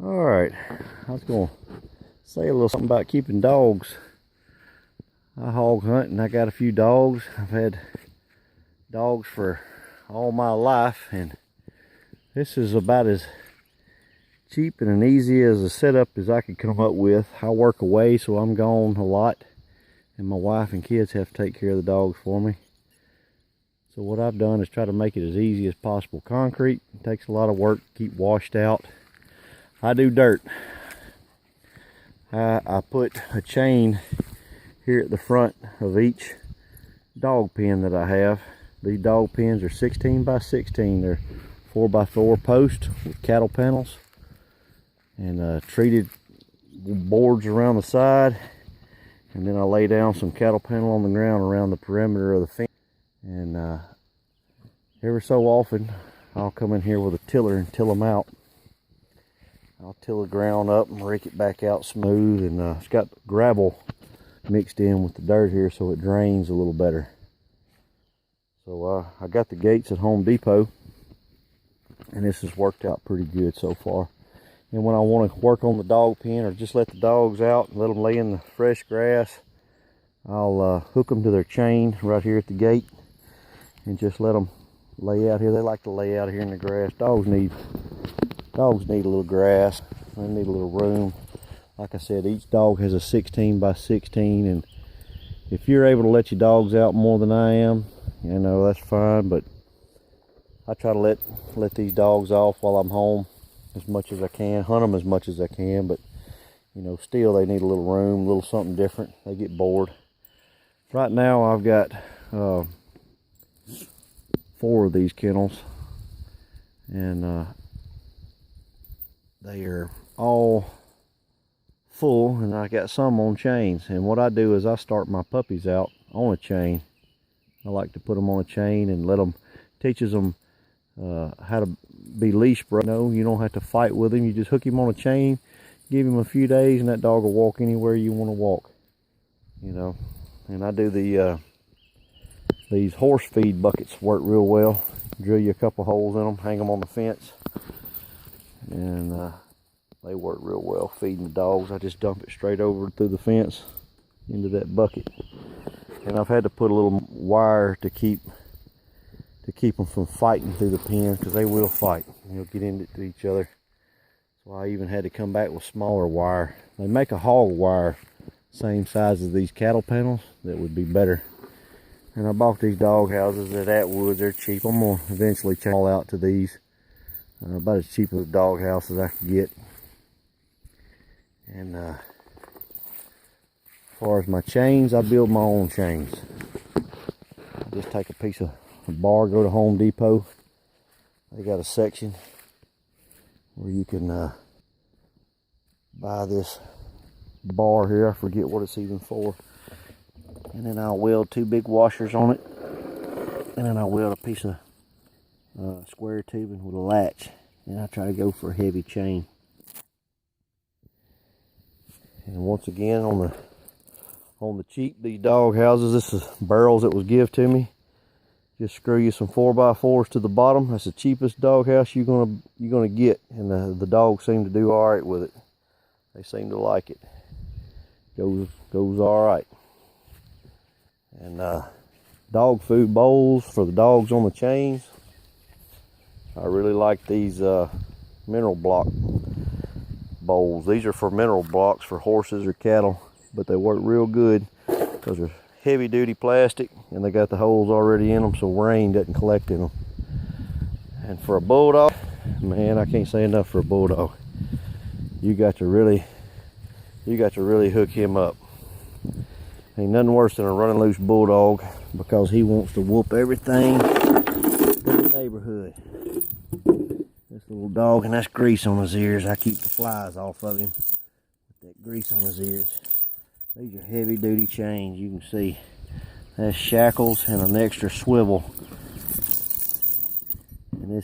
Alright, I was going to say a little something about keeping dogs. I hog hunt and I got a few dogs. I've had dogs for all my life, and this is about as cheap and easy as a setup as I could come up with. I work away, so I'm gone a lot, and my wife and kids have to take care of the dogs for me. So what I've done is try to make it as easy as possible. Concrete takes a lot of work to keep washed out. I do dirt. I put a chain here at the front of each dog pen that I have. These dog pens are 16 by 16. They're 4x4 posts with cattle panels and treated boards around the side. And then I lay down some cattle panel on the ground around the perimeter of the fence. And every so often, I'll come in here with a tiller and till them out. I'll till the ground up and rake it back out smooth, and it's got gravel mixed in with the dirt here so it drains a little better. So I got the gates at Home Depot, and this has worked out pretty good so far. And when I want to work on the dog pen or just let the dogs out and let them lay in the fresh grass, I'll hook them to their chain right here at the gate and just let them lay out here. They like to lay out here in the grass. Dogs need a little grass. They need a little room. Like I said, each dog has a 16 by 16, and if you're able to let your dogs out more than I am, you know, that's fine. But I try to let these dogs off while I'm home as much as I can, hunt them as much as I can. But you know, still they need a little room, a little something different. They get bored. Right now I've got 4 of these kennels, and they are all full, and I got some on chains. And what I do is I start my puppies out on a chain. I like to put them on a chain and let them, teaches them how to be leash bro. No, you don't have to fight with him. You just hook him on a chain, give him a few days, and that dog will walk anywhere you want to walk. You know, and I do these horse feed buckets work real well. Drill you a couple holes in them, hang them on the fence, and they work real well feeding the dogs. I just dump it straight over through the fence into that bucket. And I've had to put a little wire to keep them from fighting through the pen, because they will fight. They'll get into each other. So I even had to come back with smaller wire. They make a hog wire same size as these cattle panels that would be better. And I bought these dog houses at Atwood. They're cheap. I'm gonna eventually change all out to these. About as cheap as a dog house as I could get. And as far as my chains, I build my own chains. I just take a piece of bar, go to Home Depot. They got a section where you can buy this bar here. I forget what it's even for. And then I'll weld 2 big washers on it. And then I'll weld a piece of square tubing with a latch. And I try to go for a heavy chain. And once again, on the cheap, these dog houses, this is barrels that was given to me. Just screw you some 4x4s to the bottom. That's the cheapest dog house you're gonna get, and the dogs seem to do all right with it. They seem to like it. Goes all right. And dog food bowls for the dogs on the chains. I really like these mineral block bowls. These are for mineral blocks for horses or cattle, but they work real good because they're heavy duty plastic and they got the holes already in them, so rain doesn't collect in them. And for a bulldog, man, I can't say enough for a bulldog. You got to really hook him up. Ain't nothing worse than a running loose bulldog, because he wants to whoop everything in the neighborhood. This little dog, and that's grease on his ears. I keep the flies off of him with that grease on his ears. These are heavy duty chains. You can see that's shackles and an extra swivel. And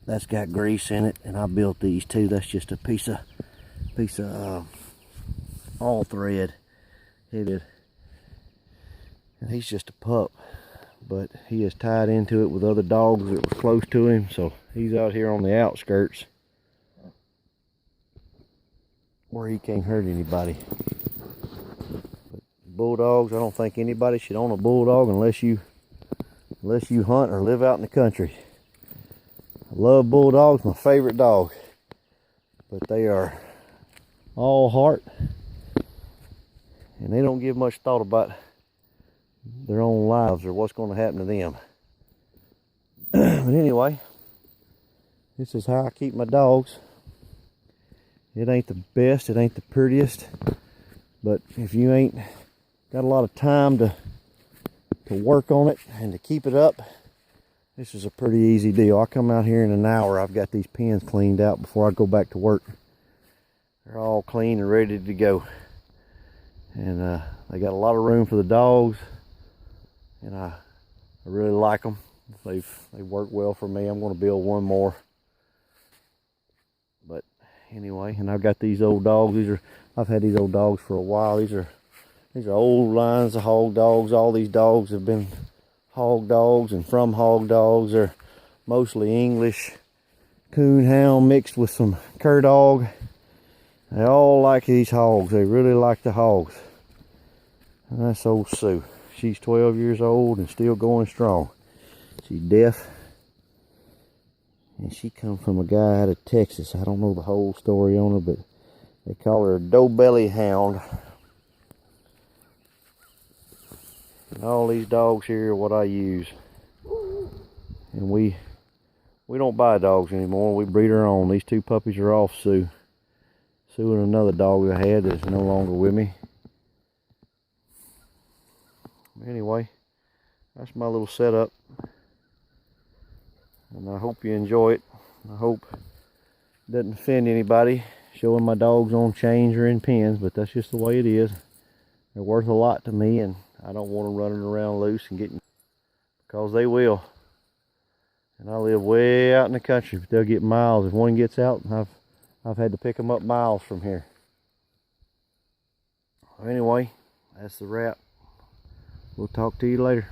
that's got grease in it, and I built these too. That's just a piece of all thread. And he's just a pup, but he is tied into it with other dogs that were close to him, so he's out here on the outskirts where he can't hurt anybody. But bulldogs, I don't think anybody should own a bulldog unless you hunt or live out in the country. I love bulldogs, my favorite dog, but they are all heart, and they don't give much thought about their own lives or what's going to happen to them. But anyway, this is how I keep my dogs. It ain't the best, it ain't the prettiest, but if you ain't got a lot of time to work on it and to keep it up, this is a pretty easy deal. I come out here in an hour, I've got these pens cleaned out before I go back to work. They're all clean and ready to go. And they got a lot of room for the dogs, and I really like them. They work well for me. I'm going to build one more. But anyway, and I've got these old dogs. I've had these old dogs for a while. These are old lines of hog dogs. All these dogs have been hog dogs and from hog dogs. They're mostly English coon hound mixed with some cur dog. They all like these hogs. They really like the hogs. And that's old Sue. She's 12 years old and still going strong. She's deaf. And she come from a guy out of Texas. I don't know the whole story on her, but they call her a doe-belly hound. And all these dogs here are what I use. And we don't buy dogs anymore. We breed our own. These two puppies are off Sue. Sue and another dog I had that's no longer with me. Anyway, that's my little setup. And I hope you enjoy it. I hope it doesn't offend anybody showing my dogs on chains or in pens, but that's just the way it is. They're worth a lot to me, and I don't want them running around loose and getting, because they will. And I live way out in the country, but they'll get miles. If one gets out, I've had to pick them up miles from here. Anyway, that's the wrap. We'll talk to you later.